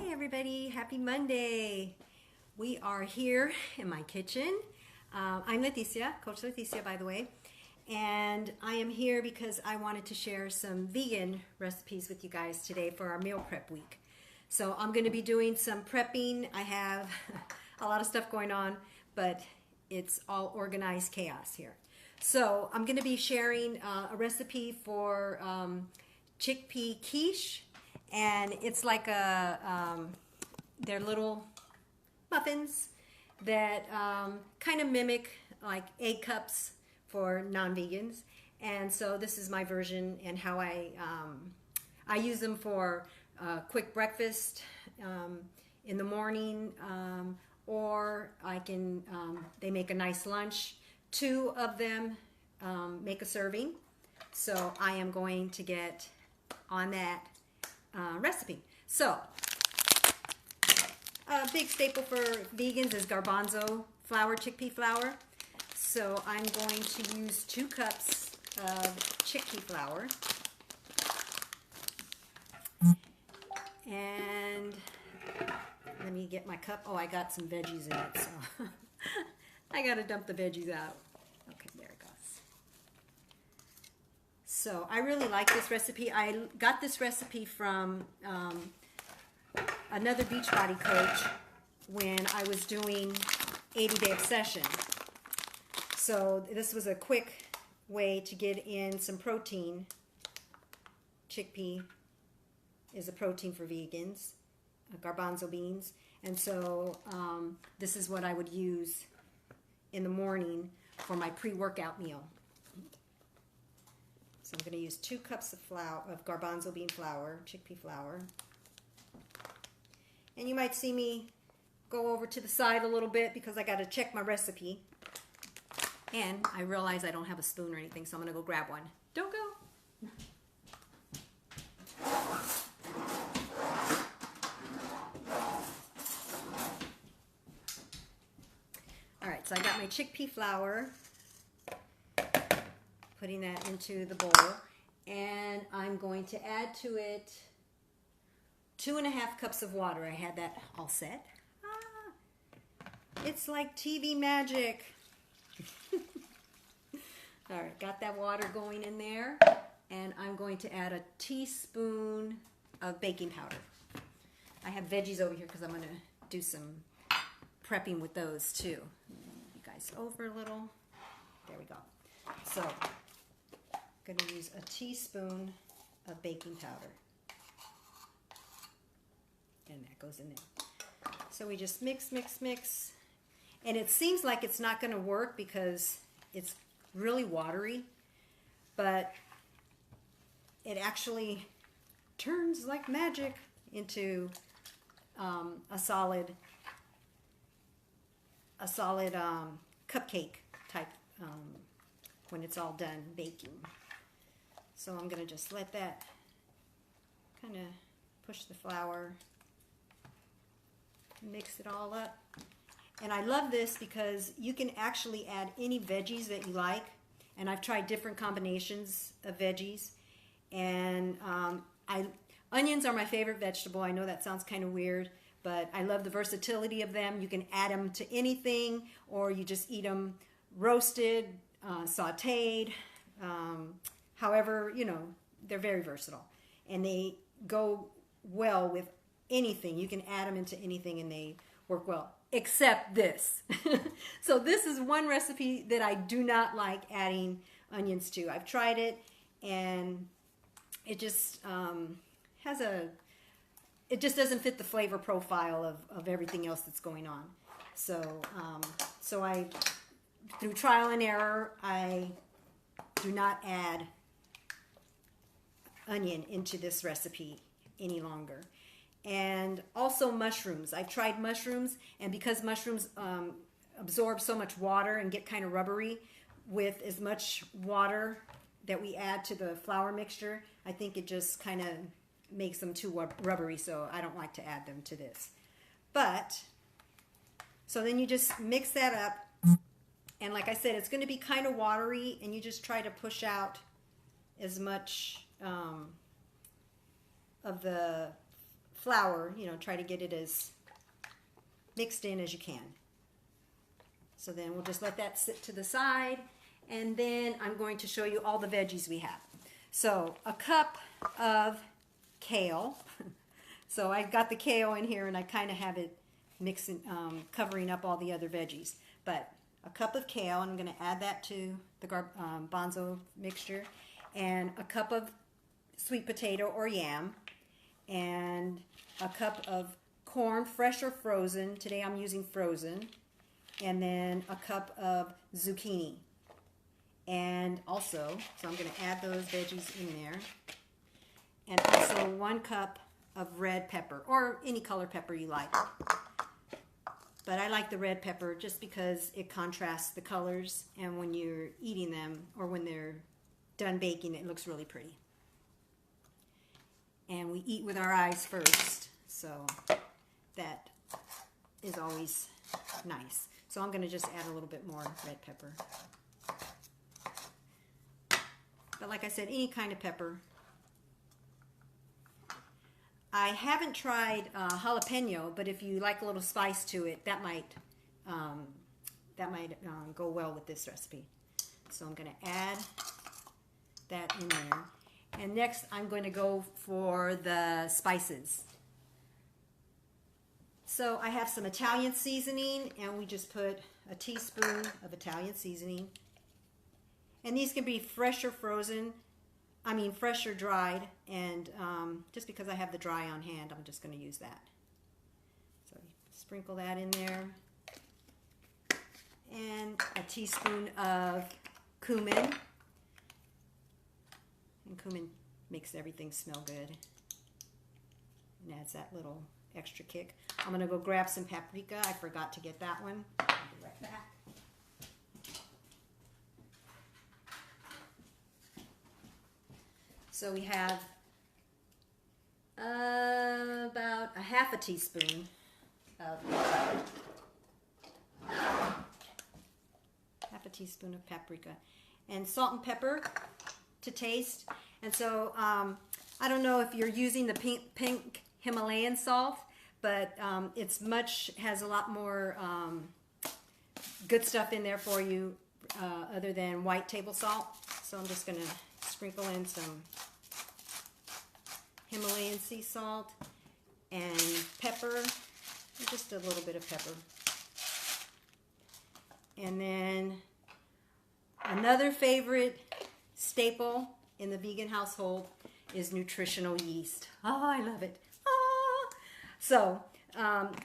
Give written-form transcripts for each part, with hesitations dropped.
Hi everybody, happy Monday. We are here in my kitchen. I'm Leticia, Coach Leticia by the way, and I am here because I wanted to share some vegan recipes with you guys today for our meal prep week. So I'm going to be doing some prepping. I have a lot of stuff going on, but it's all organized chaos here. So I'm going to be sharing a recipe for chickpea quiche. And it's like they're little muffins that kind of mimic like egg cups for non-vegans. And so this is my version and how I use them for quick breakfast in the morning, or I can, they make a nice lunch. 2 of them make a serving. So I am going to get on that recipe. So, a big staple for vegans is garbanzo flour, chickpea flour. So I'm going to use 2 cups of chickpea flour. And let me get my cup. Oh, I got some veggies in it, so I gotta dump the veggies out. Okay, there it goes. So I really like this recipe. I got this recipe from another Beachbody coach when I was doing 80-day obsession. So this was a quick way to get in some protein. Chickpea is a protein for vegans, garbanzo beans. And so this is what I would use in the morning for my pre-workout meal. So I'm going to use 2 cups of flour, of garbanzo bean flour, chickpea flour. And you might see me go over to the side a little bit because I got to check my recipe. And I realize I don't have a spoon or anything, so I'm going to go grab one. Don't go. All right, so I got my chickpea flour. Putting that into the bowl, and I'm going to add to it 2.5 cups of water. I had that all set. It's like TV magic. All right, got that water going in there, and I'm going to add a teaspoon of baking powder. I have veggies over here because I'm going to do some prepping with those too. You guys over a little. There we go. So I'm going to use a teaspoon of baking powder. And that goes in there. So we just mix, mix, mix. And it seems like it's not going to work because it's really watery. But it actually turns like magic into a solid cupcake type when it's all done baking. So I'm going to just let that kind of push the flour, mix it all up. And I love this because you can actually add any veggies that you like. And I've tried different combinations of veggies. And onions are my favorite vegetable. I know that sounds kind of weird, but I love the versatility of them. You can add them to anything, or you just eat them roasted, sauteed, however, you know, they're very versatile. And they go well with anything. You can add them into anything and they work well, except this. So this is one recipe that I do not like adding onions to. I've tried it and it just it just doesn't fit the flavor profile of everything else that's going on. So, through trial and error, I do not add onion into this recipe any longer. And also mushrooms. I've tried mushrooms, and because mushrooms absorb so much water and get kind of rubbery, with as much water that we add to the flour mixture, I think it just kind of makes them too rubbery, so I don't like to add them to this. But, so then you just mix that up, and like I said, it's going to be kind of watery, and you just try to push out as much of the flour, you know, try to get it as mixed in as you can. So then we'll just let that sit to the side, and then I'm going to show you all the veggies we have. So a cup of kale. So I've got the kale in here, and I kind of have it mixing, covering up all the other veggies. But a cup of kale, and I'm going to add that to the garbanzo mixture, and a cup of sweet potato or yam, and a cup of corn, fresh or frozen. Today I'm using frozen. And then a cup of zucchini. And also, so I'm going to add those veggies in there. And also 1 cup of red pepper, or any color pepper you like. But I like the red pepper just because it contrasts the colors, and when you're eating them, or when they're done baking, it looks really pretty. And we eat with our eyes first, so that is always nice. So I'm going to just add a little bit more red pepper. But like I said, any kind of pepper. I haven't tried jalapeno, but if you like a little spice to it, that might go well with this recipe. So I'm going to add that in there. And next I'm going to go for the spices. So I have some Italian seasoning, and we just put a teaspoon of Italian seasoning. And these can be fresh or frozen. I mean fresh or dried. And just because I have the dry on hand, I'm just going to use that. So sprinkle that in there. And a teaspoon of cumin. And cumin makes everything smell good. And adds that little extra kick. I'm going to go grab some paprika. I forgot to get that one. I'll be right back. So we have about a half a teaspoon of paprika, and salt and pepper to taste. And so I don't know if you're using the pink Himalayan salt, but has a lot more good stuff in there for you other than white table salt. So I'm just going to sprinkle in some Himalayan sea salt and pepper, just a little bit of pepper. And then another favorite staple in the vegan household is nutritional yeast. Oh, I love it. So,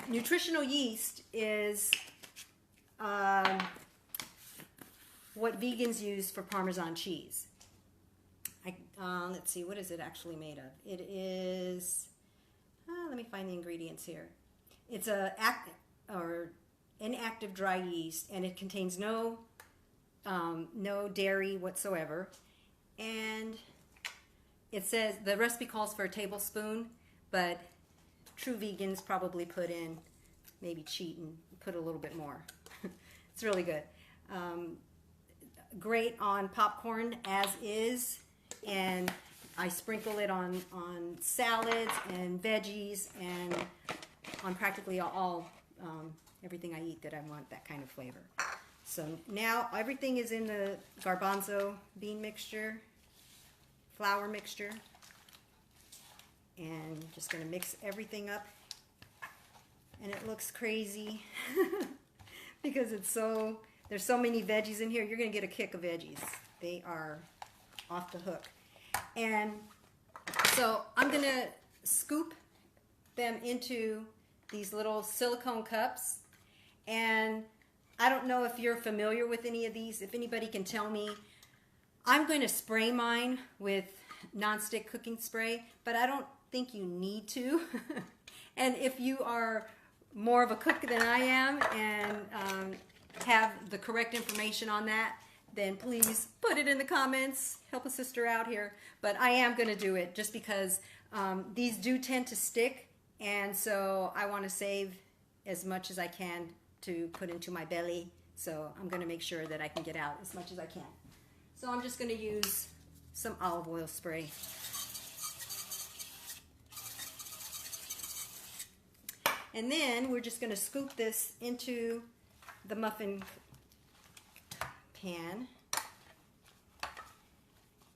nutritional yeast is what vegans use for Parmesan cheese. Let's see, what is it actually made of? It is, let me find the ingredients here. It's inactive dry yeast, and it contains no dairy whatsoever. And it says, the recipe calls for a tablespoon, but true vegans probably put in, maybe cheat and put a little bit more. It's really good. Great on popcorn as is, and I sprinkle it on salads and veggies and on practically all everything I eat that I want that kind of flavor. So now everything is in the garbanzo bean mixture, flour mixture. And just going to mix everything up. And it looks crazy because there's so many veggies in here. You're going to get a kick of veggies. They are off the hook. And so I'm going to scoop them into these little silicone cups. And I don't know if you're familiar with any of these. If anybody can tell me, I'm going to spray mine with nonstick cooking spray, but I don't think you need to. And if you are more of a cook than I am and have the correct information on that, then please put it in the comments. Help a sister out here. But I am going to do it just because these do tend to stick, and so I want to save as much as I can to put into my belly. So I'm going to make sure that I can get out as much as I can. So I'm just going to use some olive oil spray. And then we're just going to scoop this into the muffin pan.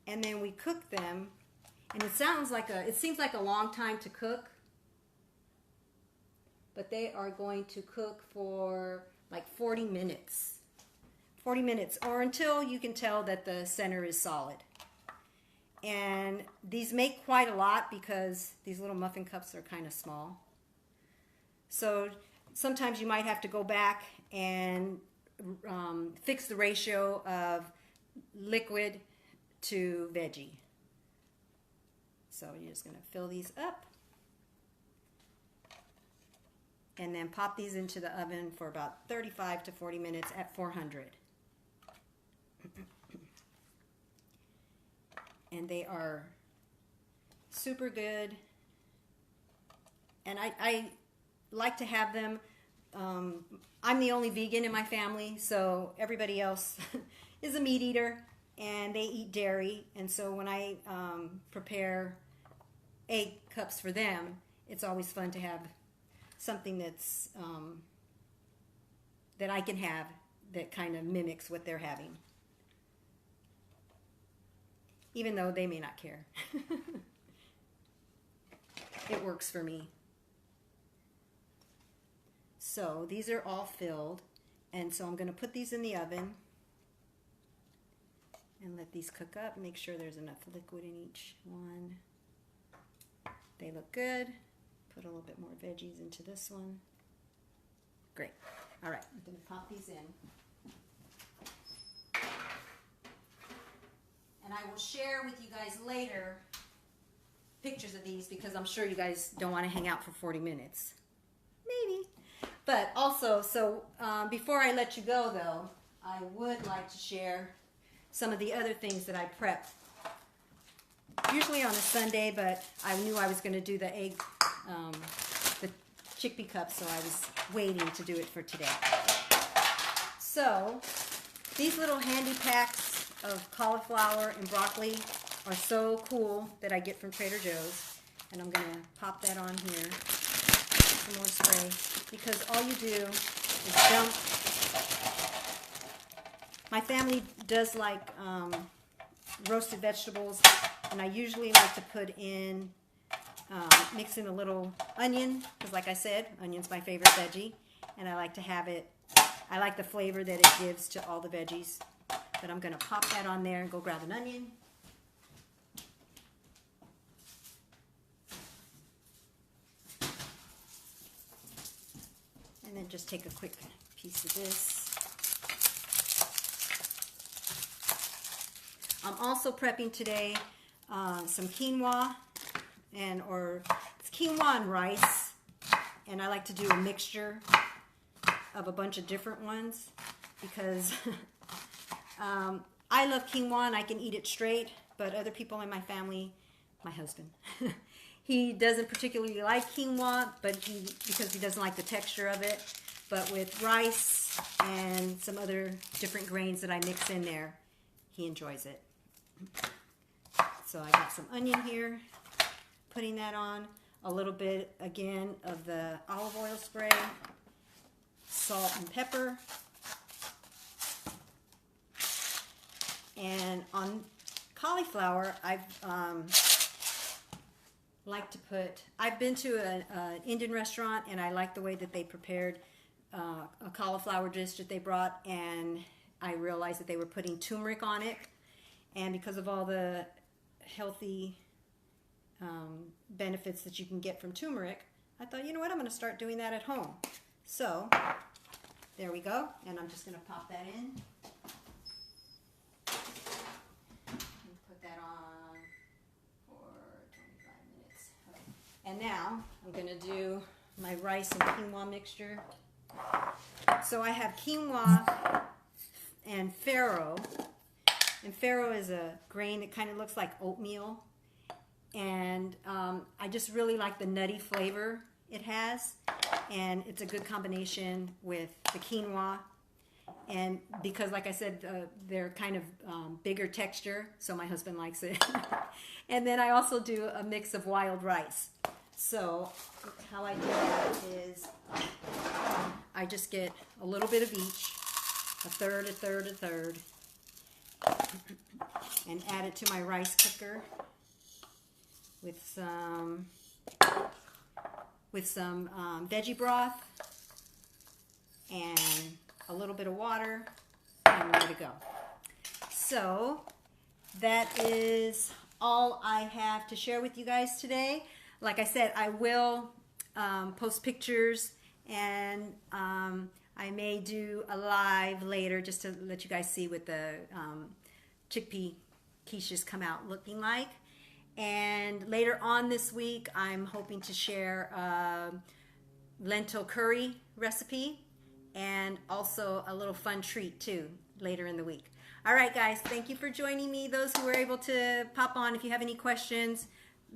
And then we cook them. And it seems like a long time to cook. But they are going to cook for like 40 minutes. 40 minutes, or until you can tell that the center is solid. And these make quite a lot because these little muffin cups are kind of small. So sometimes you might have to go back and fix the ratio of liquid to veggie. So you're just going to fill these up and then pop these into the oven for about 35 to 40 minutes at 400. And they are super good. And I like to have them. I'm the only vegan in my family, so everybody else is a meat eater, and they eat dairy. And so when I prepare egg cups for them, it's always fun to have something that's that I can have that kind of mimics what they're having, even though they may not care. It works for me. So these are all filled, and so I'm going to put these in the oven and let these cook up. Make sure there's enough liquid in each one. They look good. Put a little bit more veggies into this one. Great. All right, I'm going to pop these in. And I will share with you guys later pictures of these because I'm sure you guys don't want to hang out for 40 minutes. Maybe. But also, so before I let you go though, I would like to share some of the other things that I prep. Usually on a Sunday, but I knew I was going to do the the chickpea cups, so I was waiting to do it for today. So these little handy packs of cauliflower and broccoli are so cool that I get from Trader Joe's. And I'm going to pop that on here. Some more spray. Because all you do is dump. My family does like roasted vegetables. And I usually like to put in, mix in a little onion. Because like I said, onion's my favorite veggie. And I like to have it, I like the flavor that it gives to all the veggies. But I'm going to pop that on there and go grab an onion. And then just take a quick piece of this. I'm also prepping today some quinoa, or it's quinoa and rice. And I like to do a mixture of a bunch of different ones because I love quinoa and I can eat it straight, but other people in my family, my husband, he doesn't particularly like quinoa, but because he doesn't like the texture of it. But with rice and some other different grains that I mix in there, he enjoys it. So I got some onion here, putting that on. A little bit, again, of the olive oil spray, salt and pepper. And on cauliflower, I've been to an Indian restaurant, and I like the way that they prepared a cauliflower dish that they brought, and I realized that they were putting turmeric on it. And because of all the healthy benefits that you can get from turmeric, I thought, you know what, I'm going to start doing that at home. So there we go, and I'm just going to pop that in. Put that on for 25 minutes. Okay. And now I'm going to do my rice and quinoa mixture. So I have quinoa and farro. And farro is a grain that kind of looks like oatmeal. And I just really like the nutty flavor it has. And it's a good combination with the quinoa. And because, like I said, they're kind of bigger texture, so my husband likes it. And then I also do a mix of wild rice. So how I do that is I just get a little bit of each, a third, a third, a third, and add it to my rice cooker with some veggie broth and a little bit of water, and we're ready to go. So that is all I have to share with you guys today. Like I said, I will post pictures, and I may do a live later just to let you guys see what the chickpea quiches come out looking like. And later on this week, I'm hoping to share a lentil curry recipe and also a little fun treat too later in the week. All right, guys, thank you for joining me. Those who were able to pop on, if you have any questions,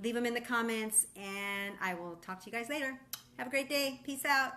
leave them in the comments, and I will talk to you guys later. Have a great day. Peace out.